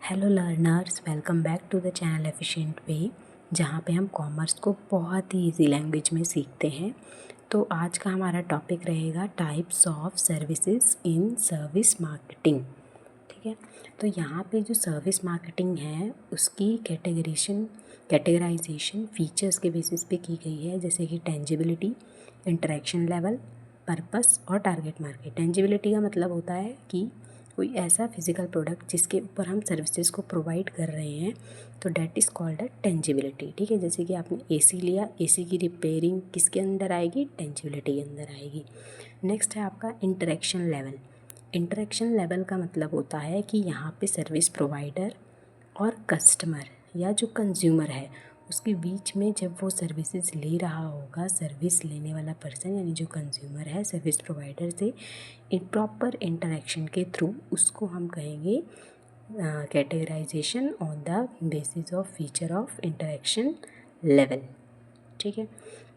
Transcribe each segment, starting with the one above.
Hello learners, welcome back to the channel efficient way, जहाँ पे हम कॉमर्स को बहुत ही इजी लैंग्वेज में सीखते हैं। तो आज का हमारा टॉपिक रहेगा types of services in service marketing. ठीक है, तो यहाँ पे जो सर्विस मार्केटिंग है उसकी कैटेगराइजेशन फीचर्स के बेसिस पे की गई है, जैसे कि टेंजिबिलिटी, इंटरेक्शन लेवल, पर्पस और टारगेट मार्केट। टेंजिबिलिटी का मतलब होता है कि कोई ऐसा फिजिकल प्रोडक्ट जिसके ऊपर हम सर्विसेज को प्रोवाइड कर रहे हैं, तो that is called a tangibility. ठीक है, जैसे कि आपने एसी लिया, एसी की रिपेयरिंग किसके अंदर आएगी? टेंजिबिलिटी के अंदर आएगी। नेक्स्ट है आपका इंटरेक्शन लेवल। इंटरेक्शन लेवल का मतलब होता है कि यहाँ पे सर्विस प्रोवाइडर और कस्टमर या जो कंज्यूमर है उसके बीच में जब वो सर्विसेज ले रहा होगा, सर्विस लेने वाला पर्सन यानी जो कंज्यूमर है सर्विस प्रोवाइडर से प्रॉपर इंटरेक्शन के थ्रू, उसको हम कहेंगे categorisation on the basis of feature of interaction level. ठीक है,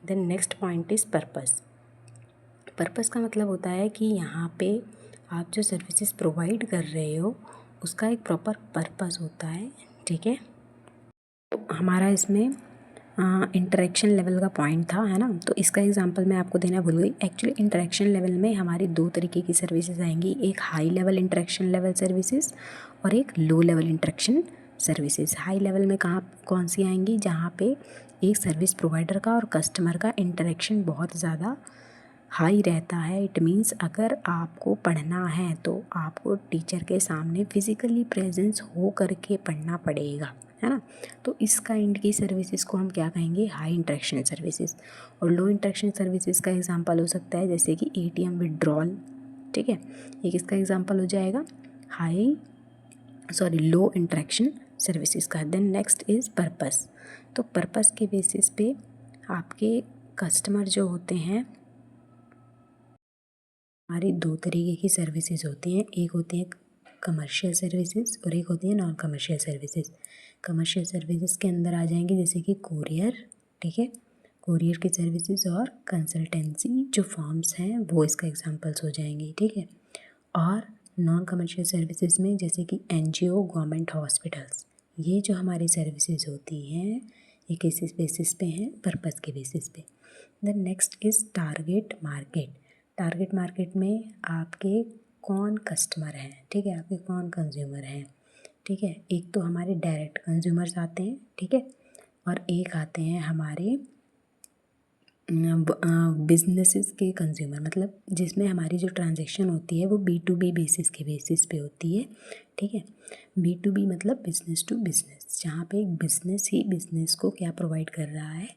then next point is purpose. Purpose का मतलब होता है कि यहाँ पे आप जो सर्विसेज प्रोवाइड कर रहे हो उसका एक प्रॉपर पर्पस होता है। ठीक है, तो हमारा इसमें इंटरेक्शन लेवल का पॉइंट था, है ना। तो इसका एग्जांपल मैं आपको देना भूल गई। एक्चुअली इंटरेक्शन लेवल में हमारी दो तरीके की सर्विसेज आएंगी, एक high level interaction level services और एक low level interaction services. High level में कौन सी आएंगी? जहाँ पे एक सर्विस प्रोवाइडर का और कस्टमर का इंटरेक्शन बहुत ज़्यादा हाई रहता है। इट मीन्स अगर आपको पढ़ना है तो आपको टीचर के सामने फिज़िकली प्रेजेंस हो करके पढ़ना पड़ेगा, है ना। तो इस काइंड की सर्विसेज को हम क्या कहेंगे? High interaction services. और लो इंटरेक्शन सर्विसेज का एग्जांपल हो सकता है जैसे कि एटीएम विड्रॉल। ठीक है, ये किसका एग्जांपल हो जाएगा? लो इंटरेक्शन सर्विसेज का। Then next is purpose. तो पर्पस के बेसिस पे आपके कस्टमर जो होते हैं, हमारी दो तरीके की सर्विसेज होती हैं, एक होती है कमर्शियल सर्विसेज और एक होती है non commercial services. Commercial services के अंदर आ जाएंगे जैसे कि कोरियर। ठीक है, कोरियर की सर्विसेज और कंसल्टेंसी जो फॉर्म्स हैं वो इसका एग्जांपल्स हो जाएंगे। ठीक है, और नॉन कमर्शियल सर्विसेज में जैसे कि एनजीओ, गवर्नमेंट हॉस्पिटल्स, ये जो हमारी सर्विसेज होती हैं ये किस बेसिस पे हैं? पर्पस के बेसिस पे। Then next is target market. Target market में आपके कौन कस्टमर हैं? ठीक है, आपके कौन कंज्यूमर हैं? ठीक है, एक तो हमारे डायरेक्ट कंज्यूमर्स आते हैं, ठीक है, और एक आते हैं हमारे बिजनेसेस के कंज्यूमर, मतलब जिसमें हमारी जो ट्रांजैक्शन होती है वो B2B बेसिस पे होती है। ठीक है, B2B मतलब बिजनेस टू बिजनेस, जहाँ पे एक बिजनेस ही बिजनेस को क्या प्रोवाइड कर रहा है?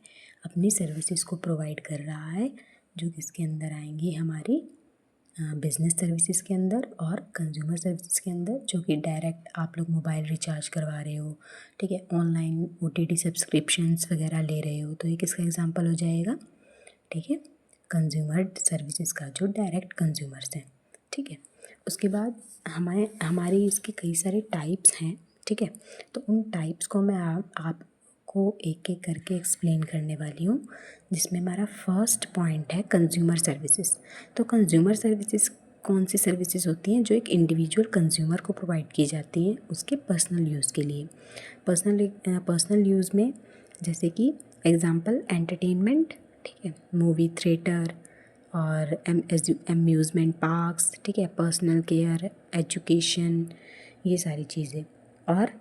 अपनी सर्विसेज को प्रोवाइड कर रहा है, जो किसके अंदर आएंगी? हमारी बिजनेस सर्विसेज के अंदर और कंज्यूमर सर्विसेज के अंदर, जो कि डायरेक्ट आप लोग मोबाइल रिचार्ज करवा रहे हो, ठीक है, ऑनलाइन OTT सब्सक्रिप्शंस वगैरह ले रहे हो, तो ये किसका एग्जांपल हो जाएगा? ठीक है, कंज्यूमर सर्विसेज का, जो डायरेक्ट कंज्यूमर्स हैं। ठीक है, उसके बाद हमारी इसके कई सारे टाइप्स हैं। ठीक है, तो उन टाइप्स को मैं आपको एक एक करके एक्सप्लेन करने वाली हूँ, जिसमें हमारा फर्स्ट पॉइंट है कंज्यूमर सर्विसेज। तो कंज्यूमर सर्विसेज कौन सी सर्विसेज होती हैं? जो एक इंडिविजुअल कंज्यूमर को प्रोवाइड की जाती हैं उसके पर्सनल यूज़ के लिए। पर्सनल यूज़ में जैसे कि एग्जांपल एंटरटेनमेंट, ठीक है, मूवी थिएटर और अम्यूज़मेंट पार्क्स, ठीक है, पर्सनल केयर, एजुकेशन, ये सारी चीज़ें। और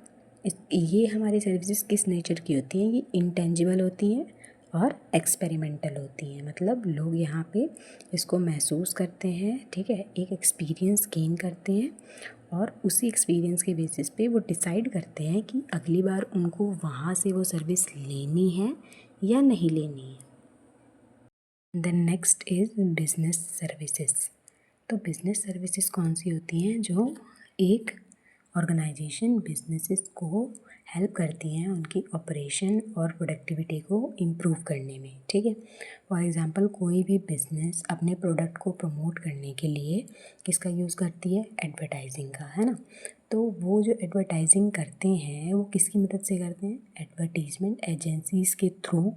ये हमारी सर्विसेज किस नेचर की होती हैं? ये इंटेंजिबल होती हैं और एक्सपेरिमेंटल होती हैं, मतलब लोग यहाँ पे इसको महसूस करते हैं, ठीक है, एक एक्सपीरियंस गेन करते हैं और उसी एक्सपीरियंस के बेसिस पे वो डिसाइड करते हैं कि अगली बार उनको वहाँ से वो सर्विस लेनी है या नहीं लेनी है। Then next is business services. तो बिजनेस सर्विसेज कौन सी होती हैं? जो एक ऑर्गेनाइजेशन बिजनेसेस को हेल्प करती हैं उनकी ऑपरेशन और प्रोडक्टिविटी को इम्प्रूव करने में। ठीक है, फॉर एग्जांपल कोई भी बिजनेस अपने प्रोडक्ट को प्रमोट करने के लिए किसका यूज़ करती है? एडवर्टाइजिंग का, है ना। तो वो जो एडवर्टाइजिंग करते हैं वो किसकी मदद से करते हैं? एडवर्टीजमेंट एजेंसीज़ के थ्रू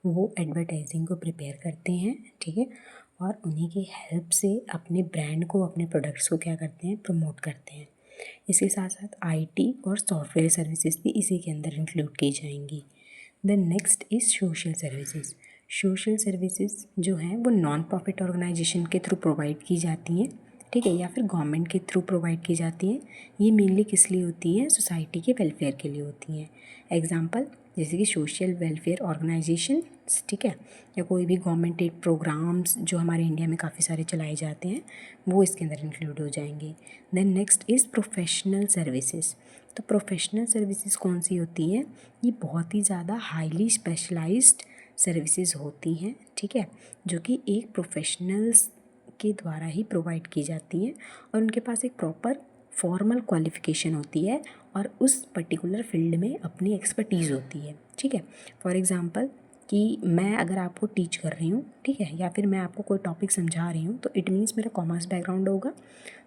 वो एडवर्टाइजिंग को प्रिपेयर करते हैं। ठीक है, और उन्हीं की हेल्प से अपने ब्रांड को, अपने प्रोडक्ट्स को क्या करते हैं? प्रमोट करते हैं। इसके साथ साथ आईटी और सॉफ्टवेयर सर्विसेज भी इसी के अंदर इंक्लूड की जाएंगी। Then next is social services. Social services जो हैं वो नॉन प्रॉफिट ऑर्गेनाइजेशन के थ्रू प्रोवाइड की जाती हैं, ठीक है, या फिर गवर्नमेंट के थ्रू प्रोवाइड की जाती हैं। ये मेनली किस लिए होती हैं? सोसाइटी के वेलफेयर के लिए होती हैं। एग्जांपल जैसे कि सोशल वेलफेयर ऑर्गेनाइजेशन, ठीक है, या कोई भी गवर्नमेंट एड प्रोग्राम्स जो हमारे इंडिया में काफ़ी सारे चलाए जाते हैं वो इसके अंदर इंक्लूड हो जाएंगे। Then next is professional services. तो प्रोफेशनल सर्विसेज कौन सी होती है? ये बहुत ही ज़्यादा हाईली स्पेशलाइज्ड सर्विसेज होती हैं, ठीक है, जो कि एक प्रोफेशनल्स के द्वारा ही प्रोवाइड की जाती हैं और उनके पास एक प्रॉपर फॉर्मल क्वालिफ़िकेशन होती है और उस पर्टिकुलर फील्ड में अपनी एक्सपर्टीज़ होती है, ठीक है। फॉर एग्ज़ाम्पल कि मैं अगर आपको टीच कर रही हूँ, ठीक है, या फिर मैं आपको कोई टॉपिक समझा रही हूँ, तो इट मीन्स मेरा कॉमर्स बैकग्राउंड होगा।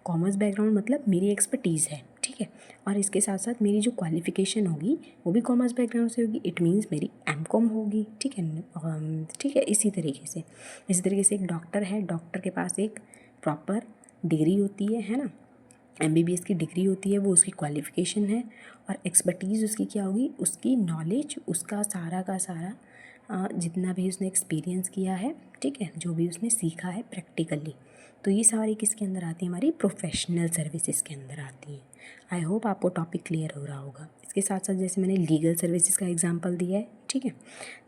कॉमर्स बैकग्राउंड मतलब मेरी एक्सपर्टीज़ है, ठीक है, और इसके साथ साथ मेरी जो क्वालिफ़िकेशन होगी वो भी कॉमर्स बैकग्राउंड से होगी। इट मीन्स मेरी एमकॉम होगी, ठीक है, ठीक है। इसी तरीके से एक डॉक्टर है, डॉक्टर के पास एक प्रॉपर डिग्री होती है ना, एमबीबीएस की डिग्री होती है, वो उसकी क्वालिफ़िकेशन है। और एक्सपर्टीज़ उसकी क्या होगी? उसकी नॉलेज, उसका सारा का सारा जितना भी उसने एक्सपीरियंस किया है, ठीक है, जो भी उसने सीखा है प्रैक्टिकली, तो ये सारी किसके अंदर आती है? हमारी प्रोफेशनल सर्विसेज के अंदर आती हैं। आई होप आपको टॉपिक क्लियर हो रहा होगा। इसके साथ साथ जैसे मैंने लीगल सर्विसेज का एग्जांपल दिया है, ठीक है।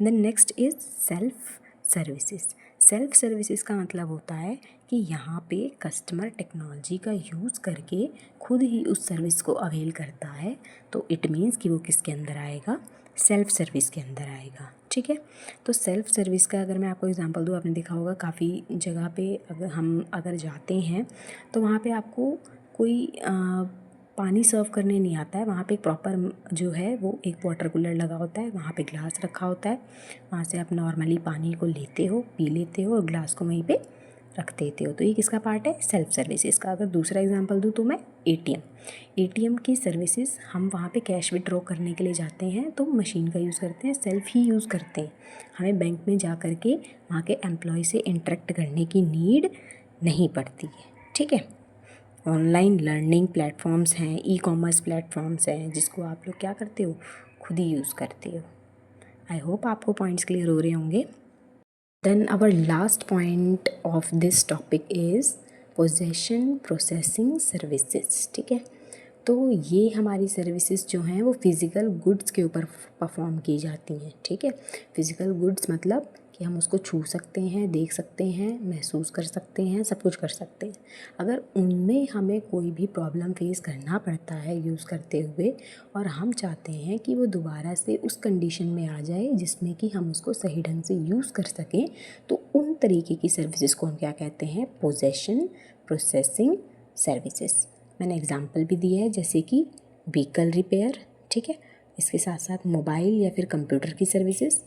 Then next is self services. Self services का मतलब होता है कि यहाँ पे कस्टमर टेक्नोलॉजी का यूज़ करके खुद ही उस सर्विस को अवेल करता है, तो इट मीन्स कि वो किसके अंदर आएगा? सेल्फ सर्विस के अंदर आएगा, ठीक है। तो सेल्फ सर्विस का अगर मैं आपको एग्जांपल दूँ, आपने देखा होगा काफ़ी जगह पे अगर जाते हैं तो वहाँ पे आपको कोई पानी सर्व करने नहीं आता है। वहाँ पे एक प्रॉपर जो है वो एक वाटर कूलर लगा होता है, वहाँ पे ग्लास रखा होता है, वहाँ से आप नॉर्मली पानी को लेते हो, पी लेते हो और ग्लास को वहीं पे रख देते हो। तो ये किसका पार्ट है? सेल्फ सर्विसेज का। अगर दूसरा एग्जांपल दूँ तो मैं एटीएम की सर्विसेज, हम वहाँ पे कैश विड्रॉ करने के लिए जाते हैं तो मशीन का यूज़ करते हैं, सेल्फ ही यूज़ करते हैं। हमें बैंक में जा कर के वहाँ के एम्प्लॉय से इंटरेक्ट करने की नीड नहीं पड़ती है, ठीक है। ऑनलाइन लर्निंग प्लेटफॉर्म्स हैं, ई कॉमर्स प्लेटफॉर्म्स हैं, जिसको आप लोग क्या करते हो? खुद ही यूज़ करते हो। आई होप आपको पॉइंट्स क्लियर हो रहे होंगे। Then our last point of this topic is possession processing services, ठीक है। तो ये हमारी सर्विसेज जो हैं वो फिज़िकल गुड्स के ऊपर परफॉर्म की जाती हैं, ठीक है। फिज़िकल गुड्स मतलब कि हम उसको छू सकते हैं, देख सकते हैं, महसूस कर सकते हैं, सब कुछ कर सकते हैं। अगर उनमें हमें कोई भी प्रॉब्लम फेस करना पड़ता है यूज़ करते हुए और हम चाहते हैं कि वो दोबारा से उस कंडीशन में आ जाए जिसमें कि हम उसको सही ढंग से यूज़ कर सकें, तो उन तरीके की सर्विसेज को हम क्या कहते हैं? Possession processing services. मैंने एग्जाम्पल भी दिया है जैसे कि व्हीकल रिपेयर, ठीक है, इसके साथ साथ मोबाइल या फिर कंप्यूटर की सर्विसेज।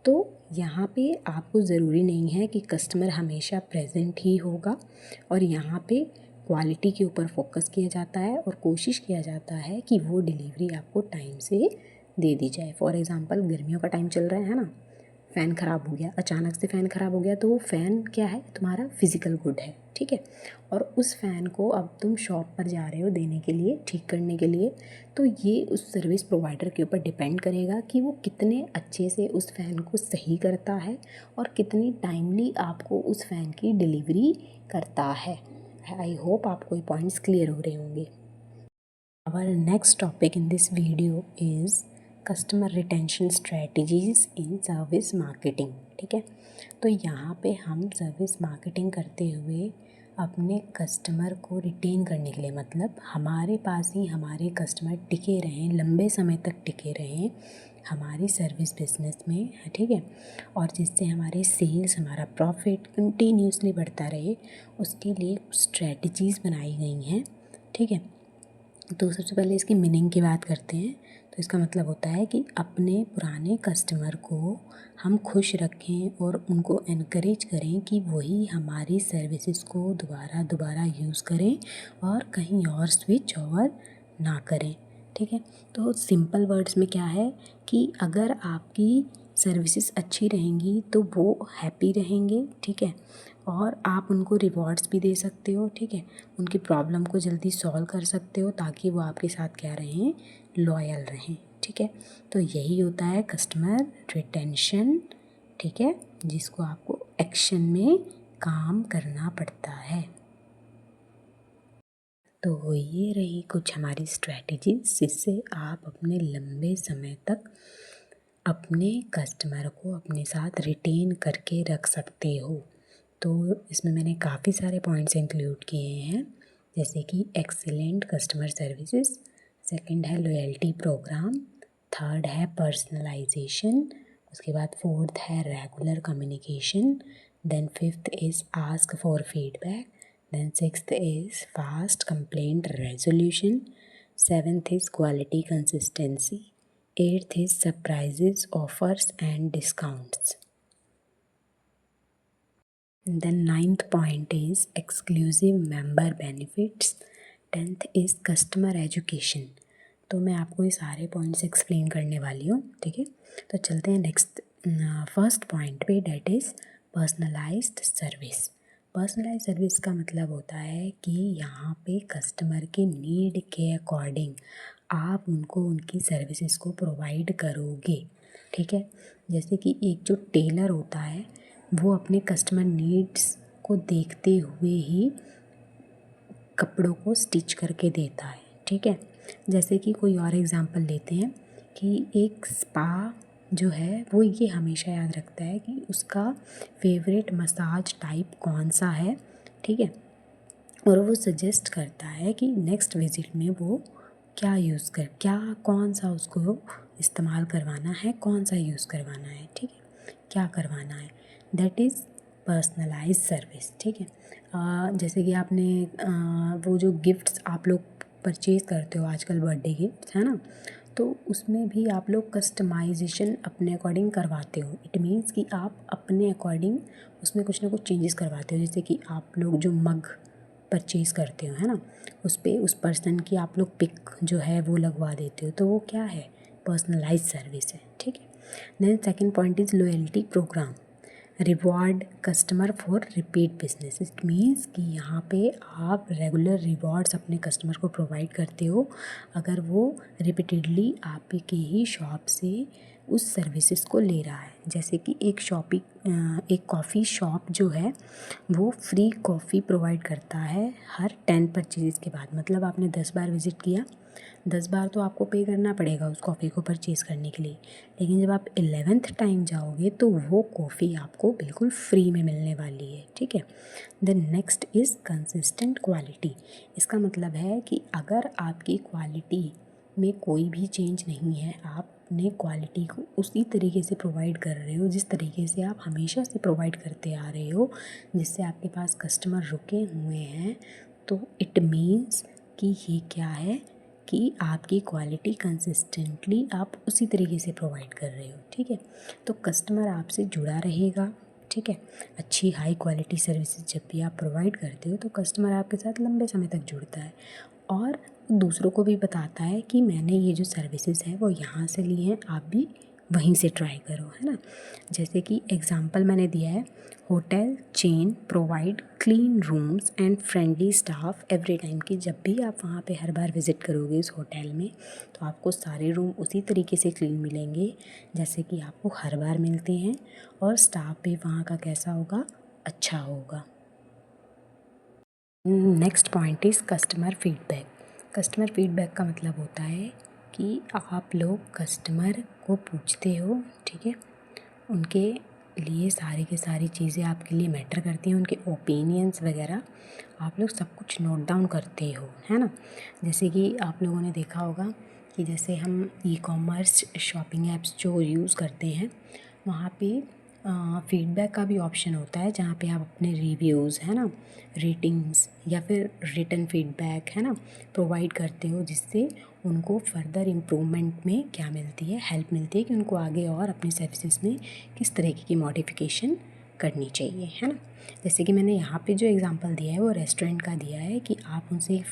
तो यहाँ पे आपको ज़रूरी नहीं है कि कस्टमर हमेशा प्रेजेंट ही होगा, और यहाँ पे क्वालिटी के ऊपर फोकस किया जाता है और कोशिश किया जाता है कि वो डिलीवरी आपको टाइम से दे दी जाए। फॉर एग्ज़ाम्पल गर्मियों का टाइम चल रहा है ना, फ़ैन ख़राब हो गया, अचानक से फ़ैन ख़राब हो गया, तो वो फ़ैन क्या है? तुम्हारा फिज़िकल गुड है, ठीक है। और उस फ़ैन को अब तुम शॉप पर जा रहे हो देने के लिए, ठीक करने के लिए, तो ये उस सर्विस प्रोवाइडर के ऊपर डिपेंड करेगा कि वो कितने अच्छे से उस फ़ैन को सही करता है और कितनी टाइमली आपको उस फ़ैन की डिलीवरी करता है। आई होप आपको ये पॉइंट्स क्लियर हो रहे होंगे। Our next topic in this video is customer retention strategies in service marketing, ठीक है। तो यहाँ पे हम सर्विस मार्केटिंग करते हुए अपने कस्टमर को रिटेन करने के लिए, मतलब हमारे पास ही हमारे कस्टमर टिके रहें, लंबे समय तक टिके रहें हमारी सर्विस बिजनेस में, ठीक है, और जिससे हमारे सेल्स, हमारा प्रॉफिट कंटिन्यूसली बढ़ता रहे, उसके लिए स्ट्रैटेजीज़ बनाई गई हैं, ठीक है। तो सबसे पहले इसकी मीनिंग की बात करते हैं। तो इसका मतलब होता है कि अपने पुराने कस्टमर को हम खुश रखें और उनको एनकरेज करें कि वही हमारी सर्विसेज को दोबारा यूज़ करें और कहीं और स्विच ओवर ना करें, ठीक है। तो सिंपल वर्ड्स में क्या है कि अगर आपकी सर्विसेज अच्छी रहेंगी तो वो हैप्पी रहेंगे, ठीक है, और आप उनको रिवॉर्ड्स भी दे सकते हो, ठीक है, उनकी प्रॉब्लम को जल्दी सॉल्व कर सकते हो ताकि वो आपके साथ क्या रहें, लॉयल रहें, ठीक है। तो यही होता है कस्टमर रिटेंशन, ठीक है, जिसको आपको एक्शन में काम करना पड़ता है। तो ये रही कुछ हमारी स्ट्रैटेजी जिससे आप अपने लंबे समय तक अपने कस्टमर को अपने साथ रिटेन करके रख सकते हो। तो इसमें मैंने काफ़ी सारे पॉइंट्स इंक्लूड किए हैं, जैसे कि एक्सीलेंट कस्टमर सर्विसेज, सेकंड है लॉयल्टी प्रोग्राम, थर्ड है पर्सनलाइजेशन, उसके बाद फोर्थ है regular communication, then fifth is ask for feedback, then sixth is fast complaint resolution, seventh is quality consistency, eighth is surprises, offers and discounts. Then ninth point is exclusive member benefits. 10th is customer education. तो मैं आपको ये सारे points explain करने वाली हूँ, ठीक है। तो चलते हैं नेक्स्ट फर्स्ट पॉइंट पे, that is personalized service. Personalize service का मतलब होता है कि यहाँ पे कस्टमर के नीड के अकॉर्डिंग आप उनको उनकी सर्विसेज को प्रोवाइड करोगे, ठीक है। जैसे कि एक जो टेलर होता है वो अपने कस्टमर नीड्स को देखते हुए ही कपड़ों को स्टिच करके देता है, ठीक है। जैसे कि कोई और एग्जांपल लेते हैं कि एक स्पा जो है वो ये हमेशा याद रखता है कि उसका फेवरेट मसाज टाइप कौन सा है, ठीक है, और वो सजेस्ट करता है कि नेक्स्ट विज़िट में वो क्या कौन सा उसको इस्तेमाल करवाना है, कौन सा यूज़ करवाना है, ठीक है, क्या करवाना है। दैट इज़ पर्सनलाइज सर्विस, ठीक है। जैसे कि आपने वो जो गिफ्ट्स आप लोग परचेज़ करते हो आजकल, बर्थडे गिफ्ट्स है ना, तो उसमें भी आप लोग कस्टमाइजेशन अपने अकॉर्डिंग करवाते हो। इट मीन्स कि आप अपने अकॉर्डिंग उसमें कुछ ना कुछ चेंजेस करवाते हो। जैसे कि आप लोग जो मग परचेज़ करते हो है ना, उस पर उस पर्सन की आप लोग पिक जो है वो लगवा देते हो, तो वो क्या है, पर्सनलाइज सर्विस है, ठीक है। Then second point is loyalty programme, reward customer for repeat business. It means कि यहाँ पे आप रेगुलर रिवॉर्ड्स अपने कस्टमर को प्रोवाइड करते हो अगर वो रिपीटेडली आपके ही शॉप से उस सर्विसेज को ले रहा है। जैसे कि एक कॉफ़ी शॉप जो है वो फ्री कॉफ़ी प्रोवाइड करता है हर 10 परचेज़ के बाद। मतलब आपने 10 बार विज़िट किया, 10 बार तो आपको पे करना पड़ेगा उस कॉफ़ी को परचेज़ करने के लिए, लेकिन जब आप 11th टाइम जाओगे तो वो कॉफ़ी आपको बिल्कुल फ्री में मिलने वाली है, ठीक है। Then next is consistent quality. इसका मतलब है कि अगर आपकी क्वालिटी में कोई भी चेंज नहीं है, आप अपने क्वालिटी को उसी तरीके से प्रोवाइड कर रहे हो जिस तरीके से आप हमेशा से प्रोवाइड करते आ रहे हो, जिससे आपके पास कस्टमर रुके हुए हैं, तो इट मीन्स कि ये क्या है कि आपकी क्वालिटी कंसिस्टेंटली आप उसी तरीके से प्रोवाइड कर रहे हो, ठीक है। तो कस्टमर आपसे जुड़ा रहेगा, ठीक है। अच्छी हाई क्वालिटी सर्विसेज जब भी आप प्रोवाइड करते हो तो कस्टमर आपके साथ लंबे समय तक जुड़ता है और दूसरों को भी बताता है कि मैंने ये जो सर्विसेज है वो यहाँ से ली हैं, आप भी वहीं से ट्राई करो, है ना। जैसे कि एग्जांपल मैंने दिया है, hotel chain provide clean rooms and friendly staff every time, कि जब भी आप वहाँ पे हर बार विज़िट करोगे उस होटल में तो आपको सारे रूम उसी तरीके से क्लीन मिलेंगे जैसे कि आपको हर बार मिलते हैं, और स्टाफ भी वहाँ का कैसा होगा, अच्छा होगा। Next point is customer feedback. Customer feedback का मतलब होता है कि आप लोग कस्टमर को पूछते हो, ठीक है, उनके लिए सारी की सारी चीज़ें आपके लिए मैटर करती हैं, उनके ओपिनियंस वगैरह आप लोग सब कुछ नोट डाउन करते हो, है ना। जैसे कि आप लोगों ने देखा होगा कि जैसे हम ई-कॉमर्स शॉपिंग ऐप्स जो यूज़ करते हैं वहाँ पे फीडबैक का भी ऑप्शन होता है जहाँ पे आप अपने रिव्यूज़, है ना, रेटिंग्स या फिर रिटन फीडबैक, है ना, प्रोवाइड करते हो, जिससे उनको फर्दर इम्प्रूवमेंट में क्या मिलती है, हेल्प मिलती है कि उनको आगे और अपनी सर्विसेज में किस तरीके की मॉडिफिकेशन करनी चाहिए, है ना। जैसे कि मैंने यहाँ पे जो एग्जांपल दिया है वो रेस्टोरेंट का दिया है कि आप उनसे एक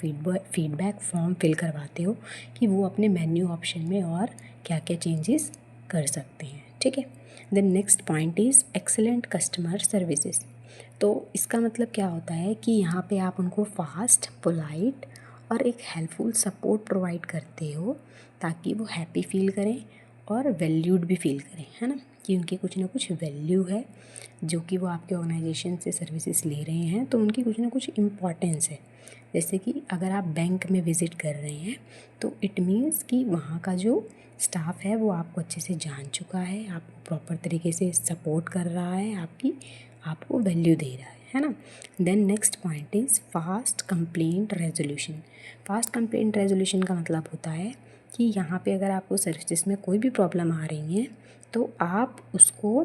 फीडबैक फॉर्म फिल करवाते हो कि वो अपने मेन्यू ऑप्शन में और क्या क्या चेंजेस कर सकते हैं, ठीक है। Then next point is excellent customer services. तो इसका मतलब क्या होता है कि यहाँ पे आप उनको फास्ट, पोलाइट और एक हेल्पफुल सपोर्ट प्रोवाइड करते हो ताकि वो हैप्पी फील करें और वैल्यूड भी फील करें, है ना, कि उनकी कुछ ना कुछ वैल्यू है जो कि वो आपके ऑर्गेनाइजेशन से सर्विसेज ले रहे हैं, तो उनकी कुछ ना कुछ इम्पॉर्टेंस है। जैसे कि अगर आप बैंक में विज़िट कर रहे हैं तो इट मीन्स कि वहाँ का जो स्टाफ है वो आपको अच्छे से जान चुका है, आपको प्रॉपर तरीके से सपोर्ट कर रहा है, आपको वैल्यू दे रहा है ना। Then next point is fast complaint resolution. Fast complaint resolution का मतलब होता है कि यहाँ पे अगर आपको सर्विसेज में कोई भी प्रॉब्लम आ रही है तो आप उसको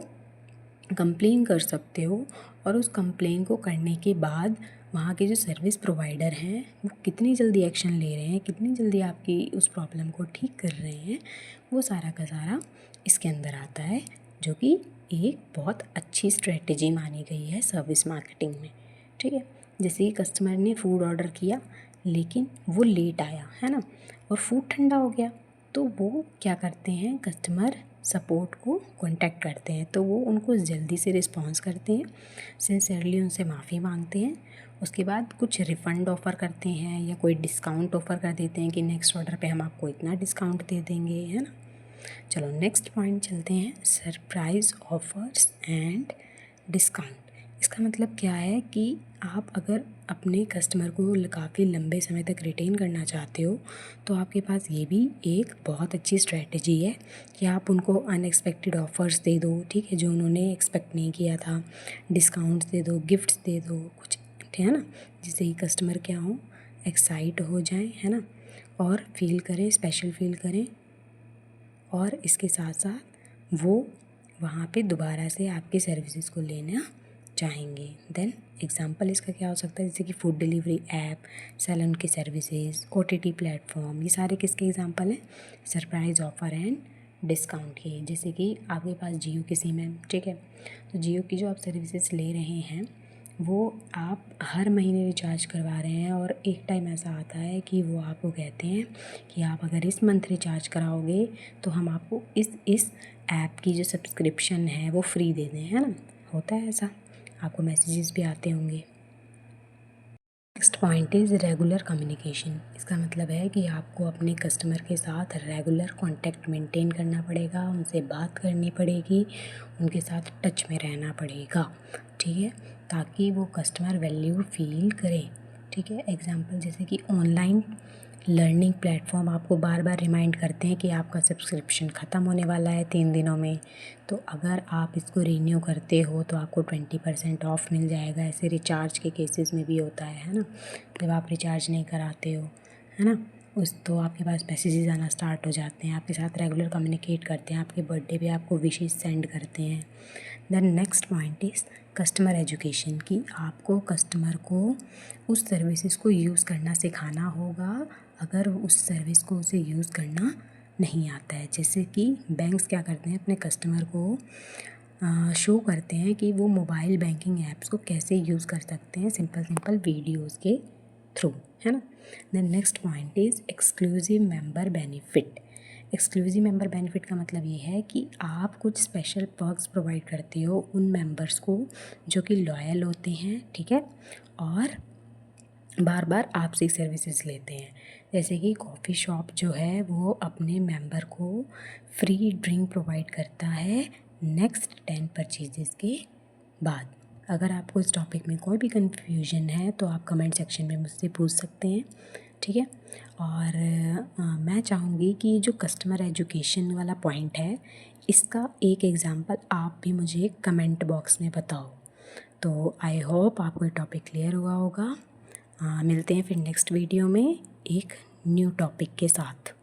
कंप्लेन कर सकते हो, और उस कंप्लेन को करने के बाद वहाँ के जो सर्विस प्रोवाइडर हैं वो कितनी जल्दी एक्शन ले रहे हैं, कितनी जल्दी आपकी उस प्रॉब्लम को ठीक कर रहे हैं, वो सारा का सारा इसके अंदर आता है, जो कि एक बहुत अच्छी स्ट्रेटजी मानी गई है सर्विस मार्केटिंग में। ठीक है, जैसे कि कस्टमर ने फूड ऑर्डर किया लेकिन वो लेट आया, है ना, और फूड ठंडा हो गया, तो वो क्या करते हैं, कस्टमर सपोर्ट को कांटेक्ट करते हैं, तो वो उनको जल्दी से रिस्पॉन्स करते हैं, सिंसियरली उनसे माफ़ी मांगते हैं, उसके बाद कुछ रिफ़ंड ऑफ़र करते हैं या कोई डिस्काउंट ऑफ़र कर देते हैं कि नेक्स्ट ऑर्डर पे हम आपको इतना डिस्काउंट दे देंगे, है ना। चलो नेक्स्ट पॉइंट चलते हैं, सरप्राइज़ ऑफ़र्स एंड डिस्काउंट। इसका मतलब क्या है कि आप अगर अपने कस्टमर को काफ़ी लंबे समय तक रिटेन करना चाहते हो तो आपके पास ये भी एक बहुत अच्छी स्ट्रेटजी है कि आप उनको अनएक्सपेक्टेड ऑफ़र्स दे दो, ठीक है, जो उन्होंने एक्सपेक्ट नहीं किया था, डिस्काउंट्स दे दो, गिफ्ट्स दे दो कुछ, है ना, जिससे कि कस्टमर क्या हो, एक्साइट हो जाए, है ना, और फील करें, स्पेशल फील करें, और इसके साथ साथ वो वहाँ पे दोबारा से आपकी सर्विसेज को लेना चाहेंगे। देन एग्जांपल इसका क्या हो सकता है, जैसे कि फूड डिलीवरी ऐप, सैलून की सर्विसेज, OTT प्लेटफॉर्म, ये सारे किसके एग्जांपल हैं, सरप्राइज़ ऑफ़र एंड डिस्काउंट के। जैसे कि आपके पास जियो की सिम है, ठीक है, तो जियो की जो आप सर्विसेज ले रहे हैं वो आप हर महीने रिचार्ज करवा रहे हैं, और एक टाइम ऐसा आता है कि वो आपको कहते हैं कि आप अगर इस मंथ रिचार्ज कराओगे तो हम आपको इस ऐप की जो सब्सक्रिप्शन है वो फ्री दे दें, है ना, होता है ऐसा, आपको मैसेजेस भी आते होंगे। Next point is regular communication. इसका मतलब है कि आपको अपने कस्टमर के साथ रेगुलर कांटेक्ट मेंटेन करना पड़ेगा, उनसे बात करनी पड़ेगी, उनके साथ टच में रहना पड़ेगा, ठीक है, ताकि वो कस्टमर वैल्यू फील करे। ठीक है, एग्जांपल जैसे कि ऑनलाइन लर्निंग प्लेटफॉर्म आपको बार बार रिमाइंड करते हैं कि आपका सब्सक्रिप्शन ख़त्म होने वाला है 3 दिनों में, तो अगर आप इसको रीन्यू करते हो तो आपको 20% ऑफ़ मिल जाएगा। ऐसे रिचार्ज के केसेस में भी होता है ना, जब आप रिचार्ज नहीं कराते हो, है ना, तो आपके पास मैसेजेस आना स्टार्ट हो जाते हैं, आपके साथ रेगुलर कम्युनिकेट करते हैं, आपके बर्थडे पे आपको विशेस सेंड करते हैं। Then next point is customer education, की आपको कस्टमर को उस सर्विसेज को यूज़ करना सिखाना होगा अगर उस सर्विस को उसे यूज़ करना नहीं आता है। जैसे कि बैंक्स क्या करते हैं, अपने कस्टमर को शो करते हैं कि वो मोबाइल बैंकिंग ऐप्स को कैसे यूज़ कर सकते हैं सिंपल वीडियोज़ के थ्रू, है ना। Then next point is exclusive member benefit. Exclusive member benefit का मतलब ये है कि आप कुछ स्पेशल पर्क्स प्रोवाइड करते हो उन मेंबर्स को जो कि लॉयल होते हैं, ठीक है, और बार बार आपसे सर्विसेज लेते हैं। जैसे कि कॉफ़ी शॉप जो है वो अपने मेंबर को फ्री ड्रिंक प्रोवाइड करता है नेक्स्ट 10 परचेजेस के बाद। अगर आपको इस टॉपिक में कोई भी कन्फ्यूजन है तो आप कमेंट सेक्शन में मुझसे पूछ सकते हैं, ठीक है। और मैं चाहूँगी कि जो कस्टमर एजुकेशन वाला पॉइंट है इसका एक एग्ज़ाम्पल आप भी मुझे कमेंट बॉक्स में बताओ। तो आई होप आपको ये टॉपिक क्लियर हुआ होगा। मिलते हैं फिर नेक्स्ट वीडियो में एक न्यू टॉपिक के साथ।